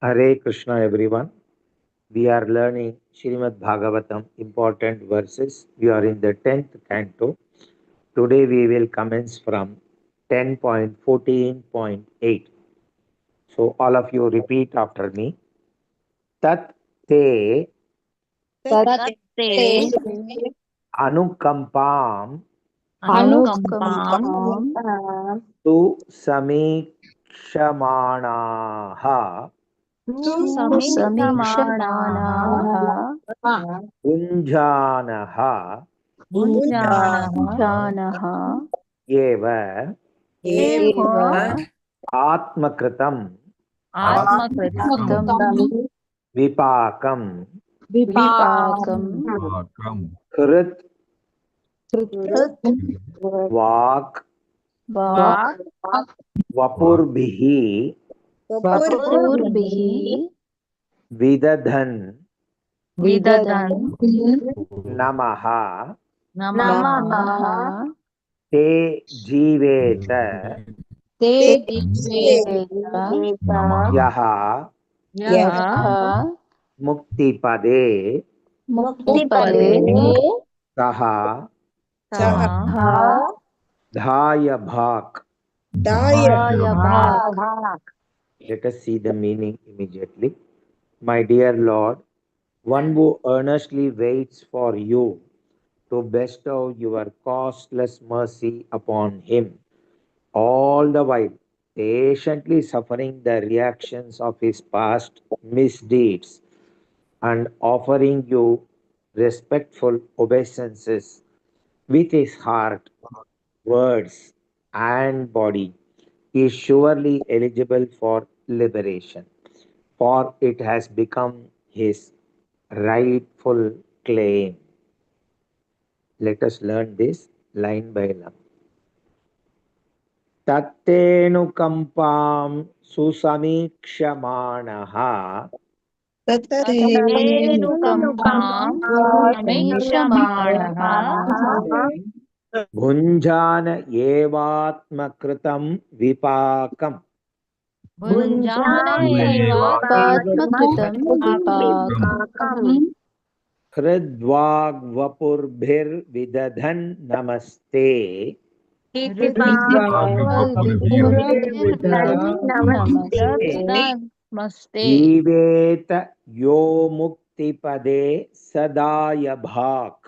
Hare Krishna, everyone. We are learning Srimad Bhagavatam, important verses. We are in the 10th canto. Today we will commence from 10.14.8. So all of you repeat after me. Tat te तत्ते anukampam अनुकम्पां tu samikshamanaha समीक्षमाणाः punjanaha भुञ्जानः eva एव atmakritam आत्मकृतं vipakam विपाकं krit कृत् vak वाक् vapurbihi वपुर्भिः vidadhan विदधन् namaha नमः te jiveta ते जीवेत yaha यः muktipade मुक्तिपदे saha सः dhaya bhak. भायभाक् Let us see the meaning immediately. My dear Lord, one who earnestly waits for you to bestow your costless mercy upon him, all the while patiently suffering the reactions of his past misdeeds and offering you respectful obeisances with his heart, words, and body, is surely eligible for liberation, for it has become his rightful claim. Let us learn this line by line. Tattenukampam susamikshamaanaha तत्तेनुकम्पां समीक्षमाणः भुञ्जान एवात्मकृतं विपाकम् भुञ्जानैवात्मकृतं विपाकम् हृद्वाग्वपुर्भिर्विदधन् नमस्ते नमस्ते जीवेत यो मुक्तिपदे सदाय भाक्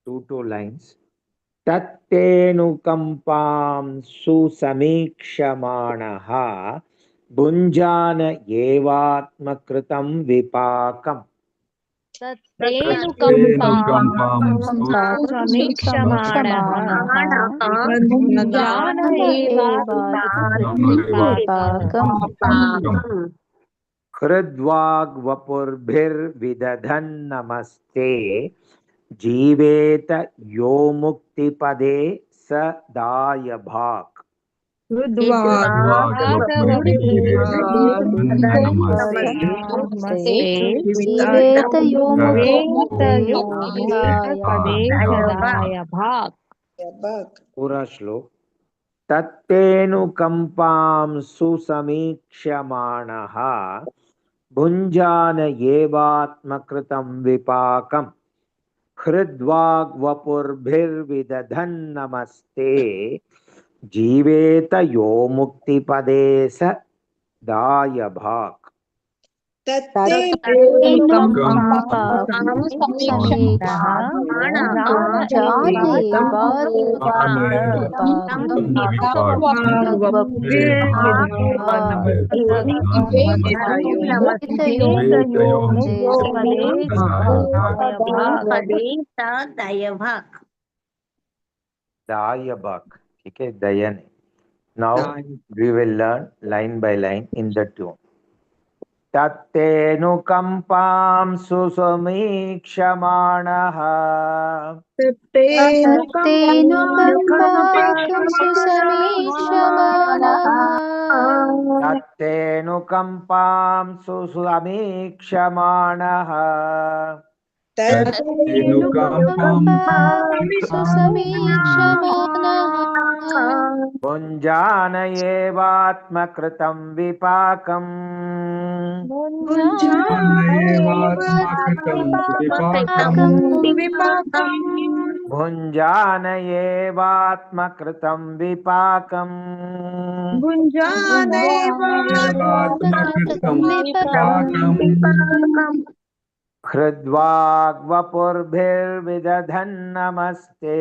Two lines. Tattenukampam susamikshamaanaha bhunjana evatmakritam vipakam. Hridvagvapurbhirvidadhan namaste जीवेत यो मुक्तिपदे सदाय भाक् पूरा श्लोक तत्तेनुकंपां सुसमीक्ष्यमाणः भुञ्जान एवात्मकृतं विपाकम् हृद्वाग्वपुर्भिर्विदधन् नमस्ते जीवेत यो मुक्तिपदे सदाय भाक् दायभाक् ठीक है दयन. Now we will learn line by line in the tune. तत्तेनुकंपां सुसमीक्षमाणः तत्तेनुकंपां सुसमीक्षमाणः तत्तेनुकम्पां सुसमीक्षमाणः भुञ्जानयेवात्मकृतं विपाकम् भुञ्जानयेवात्मकृतं विपाकम् भुञ्जानयेवात्मकृतं विपाकम् भुञ्जानयेवात्मकृतं विपाकम् हृद्वाग्वपुर्भिर्विदधन्नमस्ते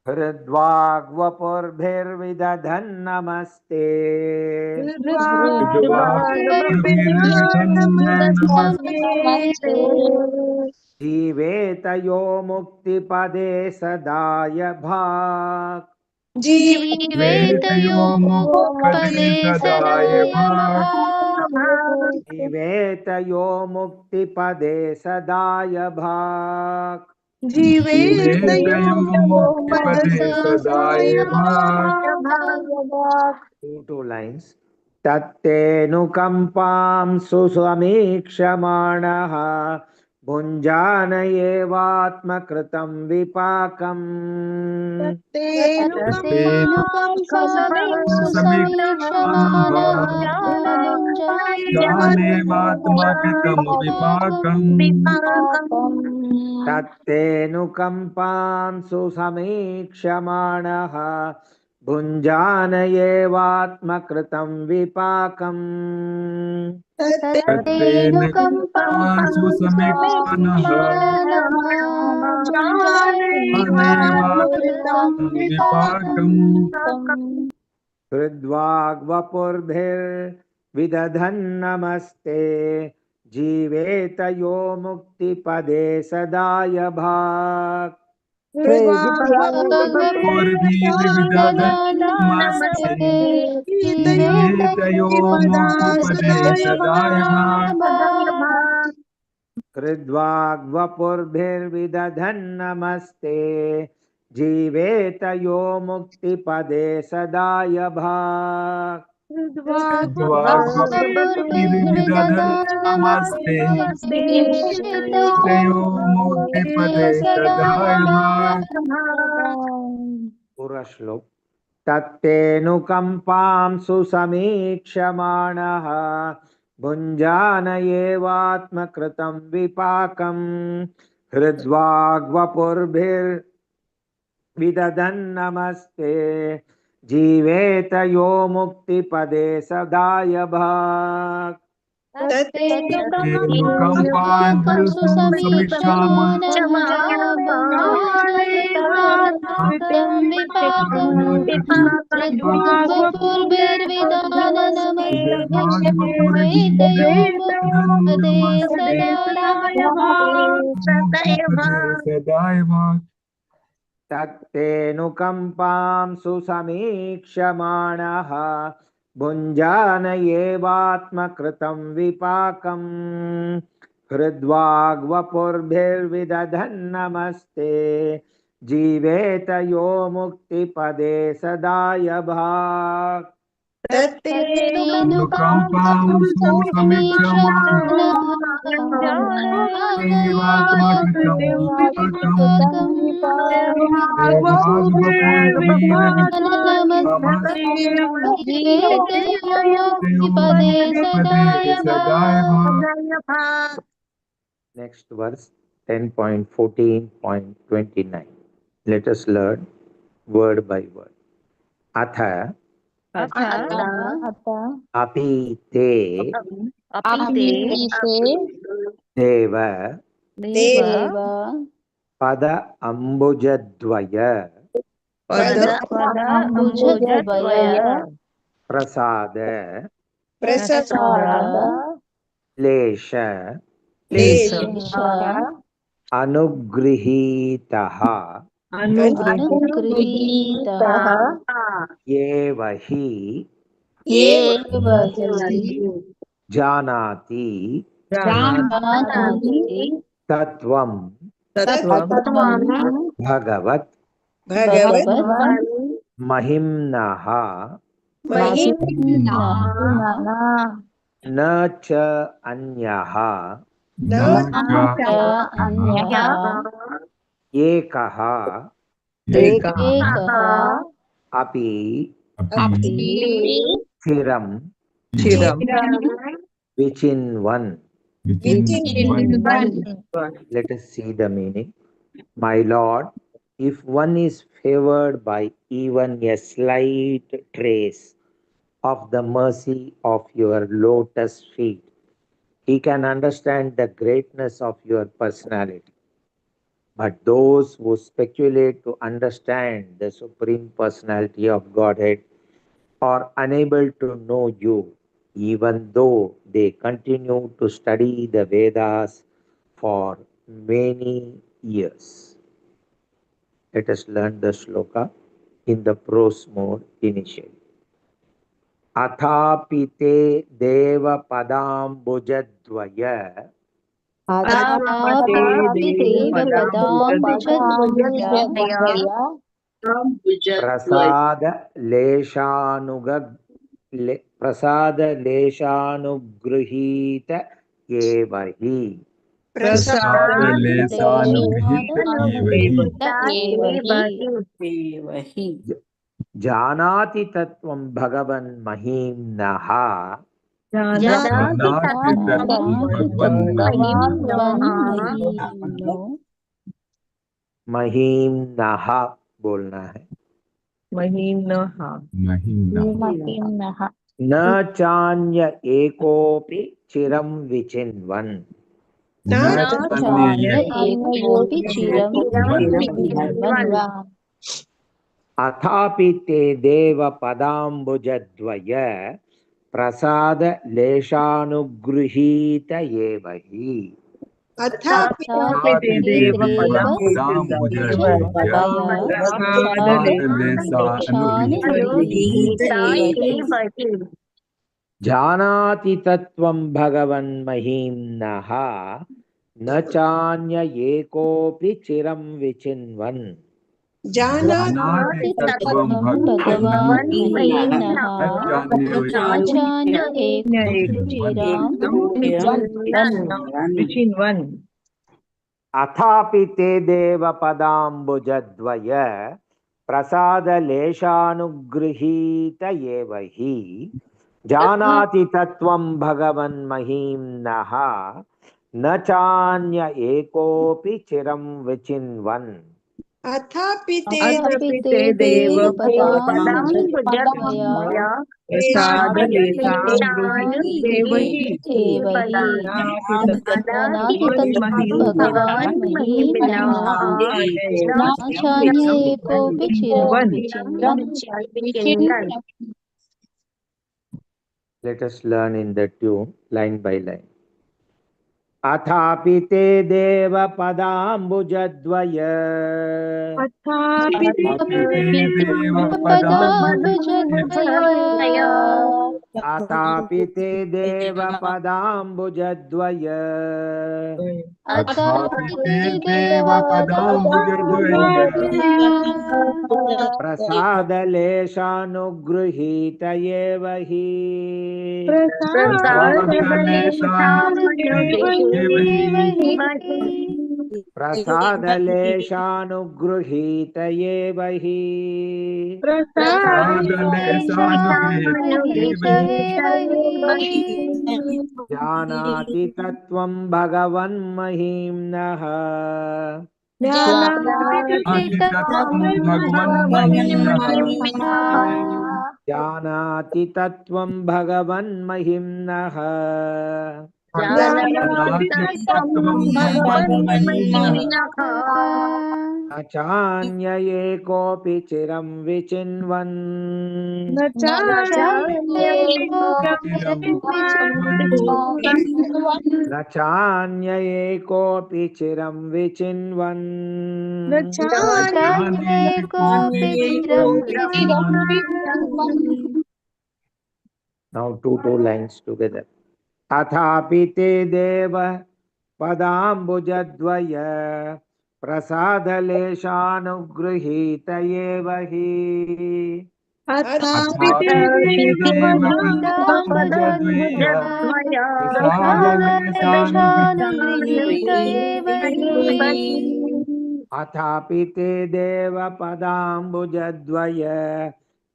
हृद्वाग्वपुर्भिर्विदधन्नमस्ते जीवेतयो मुक्तिपदे सदाय भाक् जीवेतयो मुक्तिपदे सदाय भाक् जीवेतयो मुक्तिपदे सदाय भाक् जीवेतयो मुक्तिपदे सदाय भाक् Two lines. तत्तेनुकम्पां सुसमीक्षमाणः भुञ्जानयेवात्मकृतं विपाकम् ज्ञानेवात्मकृतं विपाकम् तत्तेनुकम्पां सुसमीक्षमाणः भुञ्जानयेवात्मकृतं विपाकम् तत्तेनुकम्पां सुसमीक्षमाणः ज्ञानेवात्मकृतं विपाकम् हृद्वाग्वपुर्भिर्विदधन्नमस्ते जीवेतयो मुक्तिपदे सदाय भाक् जीवेतयो मुक्तिपदे सदाय भाक् हृद्वाग्वपुर्भिर्विदधन्नमस्ते जीवेतयो मुक्तिपदे सदाय भाक् नमस्ते जीवेतयो मुक्तिपदे सदाय भाक् पूरा श्लोक तत्तेनुकम्पां सुसमीक्षमाणः भुञ्जानयेवात्मकृतं विपाकम् हृद्वाग्वपुर्भिर्विदधन्नमस्ते जीवेतयो मुक्तिपदे सदाय भाक् तत्तेनुकम्पां सुसमीक्षमाणः तत्तेनुकम्पां सुसमीक्षमाणः भुञ्जानयेवात्मकृतं विपाकम् हृद्वाग्वपुर्भिर्विदधन्नमस्ते जीवेतयो मुक्तिपदे सदाय भाक् तत्तेनुकम्पां सुसमीक्षमाणः ज्ञानेवात्मकृतं विपाकम् Next verse 10.14.29. Let us learn word by word. Atha api te deva pada ambujadvaya prasada lesha अनुगृहीतः एव हि जानाति तत्त्वं भगवत् महिम्नः न च अन्यः एकः अपि स्थिरं विचिन्वन्. Let us see the meaning. My Lord, if one is favored by even a slight trace of the mercy of your lotus feet, he can understand the greatness of your personality. But those who speculate to understand the Supreme Personality of Godhead are unable to know you, even though they continue to study the Vedas for many years. Let us learn the shloka in the prose mode initially. Athapi te deva padambujadvaya प्रसाद लेशानुगृहीत एव हि जानाति तत्त्वं भगवन् महीम्नः महीम्नः बोलना है न चान्य एकोपि चिरं विचिन्वन् अथापि ते देव पदाम्बुजद्वय प्रसाद लेशानुगृहीत एव हि जानाति तत्त्वं भगवन् महीम्नः न चान्य एकोपि चिरं विचिन्वन् जानाति तत्त्वं भगवान् महीम्नः विचिन्वन् अथापि ते देव पदाम्बुजद्वय प्रसाद लेशानुगृहीत एव हि जानाति तत्त्वं भगवन् महीम्नः न चान्य एकोपि चिरं विचिन्वन् अथापि ते देव पदाम्बुजद्वय प्रसाद लेशानुगृहीत एव हि जानाति तत्त्वं भगवान् महीम्नः न चान्य एकोपि चिरं विचिन्वन्. Let us learn in the tune line by line. अथापि ते देव पदाम्बुजद्वय अथापि ते देव पदाम्बुजद्वय अथापि ते देव पदाम्बुजद्वय प्रसादलेशानुगृहीत एव हि प्रसादलेशानुगृहीत एव हि जानाति तत्त्वं भगवन् महीम्नः जानाति तत्त्वं भगवन् महीम्नः अचान्य एकोऽपि चिरं विचिन्वन् न चान्य एकोऽपि चिरं विचिन्वन् Now two lines together. अथापि ते देव पदाम्बुजद्वय प्रसादलेशानुगृहीत एव हि अथापि ते देवपदाम्बुजद्वय प्रसादलेशानुगृहीत एव हि अथापि ते देवपदाम्बुजद्वय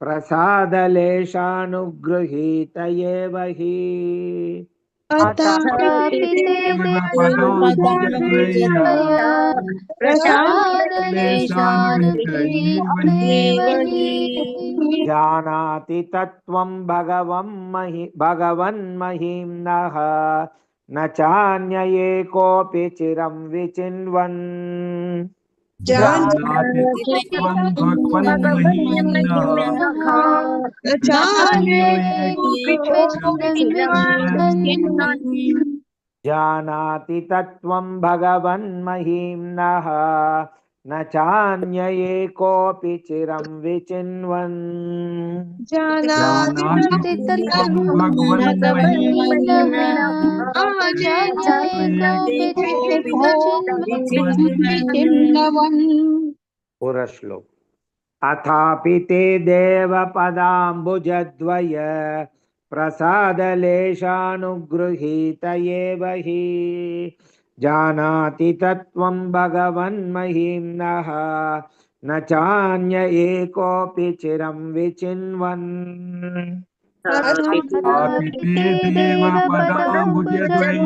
प्रसादलेशानुगृहीत एव हि अथापि ते देवपदाम्बुजद्वय प्रसादलेशानुगृहीत एव हि जानाति तत्त्वं भगवन्महिम्नः न चान्य कोऽपि चिरं विचिन्वन् जानाति त्वं भगवन्महिम्नः न जानाति तत्त्वं भगवन्महिम्नः न चान्य कोऽपि चिरं विचिन्वन् जानाति त्वं भगवन्महिम्नः पुरश्लोक अथापि ते देवपदाम्बुजद्वय प्रसादलेशानुगृहीत एव हि जानाति तत्त्वं भगवन्महिम्नः न चान्य एकोऽपि चिरं विचिन्वन् अथापि ते देवपदाम्बुजद्वय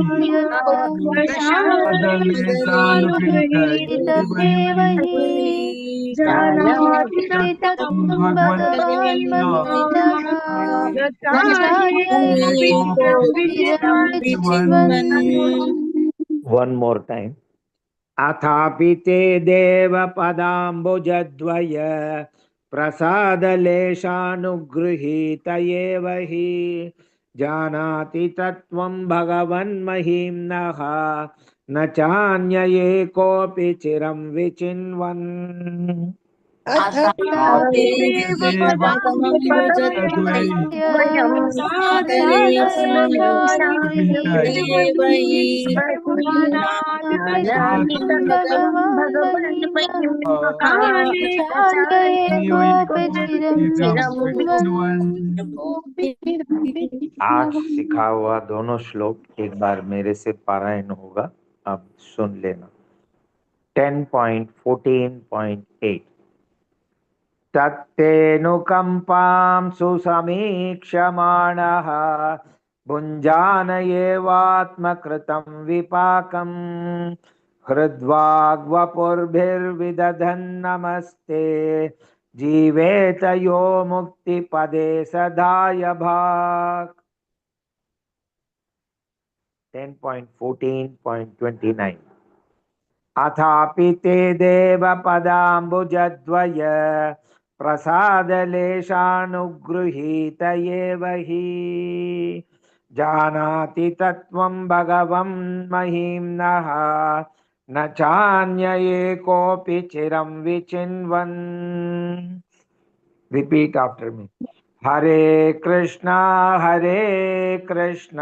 प्रसादलेशानुगृहीत एव हि जानाति तत्त्वं भगवन्महिम्नः न चान्य कोऽपि चिरं विचिन्वन् One more time. अथापि ते देवपदाम्बुजद्वय प्रसादलेशानुगृहीत एव हि जानाति तत्त्वं भगवन्महिम्नः न चान्य कोऽपि चिरं विचिन्वन् अथापि ते देवपदाम्बुजद्वय प्रसादलेशानुगृहीत एव हि जानाति तत्त्वं आज सीखा हुआ दोनों श्लोक एक बार मेरे से पारायण होगा, अब सुन लेना। 10.14.8 तत्तेऽनुकम्पां सुसमीक्षमाणः भुञ्जानयेवात्मकृतं विपाकम् हृद्वाग्वपुर्भिर्विदधन्नमस्ते जीवेत यो मुक्तिपदे सदाय भाक् 10.14.29 अथापि ते देवपदाम्बुजद्वय प्रसादलेशानुगृहीत एव हि जानाति तत्त्वं भगवन्महिम्नः न चान्य कोऽपि चिरं विचिन्वन् रिपीट आफ्टर मी हरे कृष्णा कृष्ण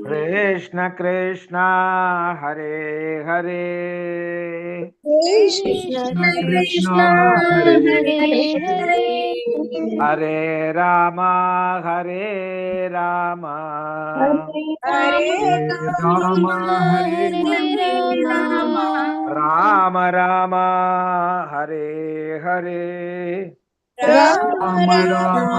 कृष्ण कृष्ण हरे हरे हरे राम राम राम हरे हरे राम राम